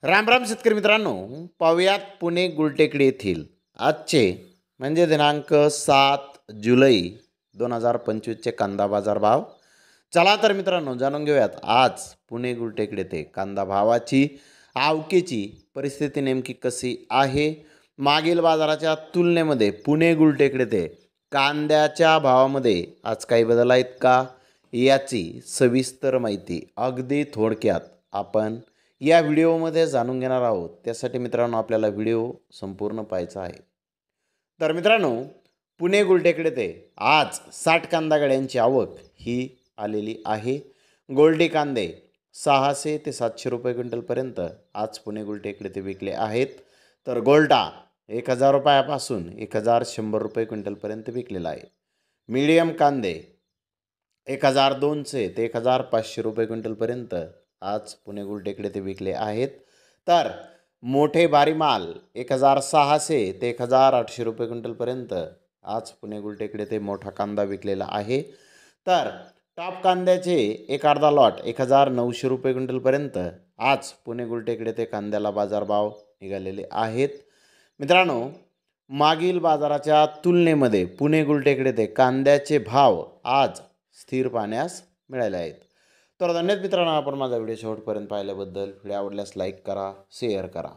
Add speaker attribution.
Speaker 1: राम राम शेतकरी मित्रांनो, पाहुयात पुणे गुलटेकडी येथील आजचे म्हणजे दिनांक 7 जुलै 2025चे कांदा बाजार भाव. चला तर मित्रांनो जाणून घेऊयात आज पुणे गुलटेकडी येथे कांदा भावाची आवकेची परिस्थिती नेमकी कशी आहे. मागील बाजाराच्या तुलनेमध्ये पुणे गुलटेकडी येथे कांद्याच्या भावामध्ये आज काही बदल आहेत का, याची सविस्तर माहिती अगदी थोडक्यात आपण या व्हिडिओमध्ये जाणून घेणार आहोत. त्यासाठी मित्रांनो आपल्याला व्हिडिओ संपूर्ण पाहायचा आहे. तर मित्रांनो, पुणे गुलटेकडी येथे आज 60 कांदा गाड्यांची आवक ही आलेली आहे. गोल्डी कांदे 600 ते 700 रुपये क्विंटलपर्यंत आज पुणे गुलटेकडी येथे विकले आहेत. तर गोल्टा 1000 रुपयापासून 1100 रुपये क्विंटलपर्यंत विकलेला आहे. मीडियम कांदे 1200 ते 1500 रुपये क्विंटलपर्यंत आज पुणे गुलटेकडी येथे विकले आहेत. तर मोठे भारी माल 1600 ते 1800 रुपये क्विंटलपर्यंत आज पुणे गुलटेकडी येथे मोठा कांदा विकलेला आहे. तर टॉप कांद्याचे एक अर्धा लॉट 1900 रुपये क्विंटलपर्यंत आज पुणे गुलटेकडी येथे कांद्याला बाजारभाव निघालेले आहेत. मित्रांनो, मागील बाजाराच्या तुलनेमध्ये पुणे गुलटेकडी येथे कांद्याचे भाव आज स्थिर पाहण्यास मिळाले आहेत. तर धन्यवाद मित्रांनो, आपण माझा व्हिडिओ शेवटपर्यंत पाहिल्याबद्दल. व्हिडिओ आवडल्यास लाईक करा, शेअर करा.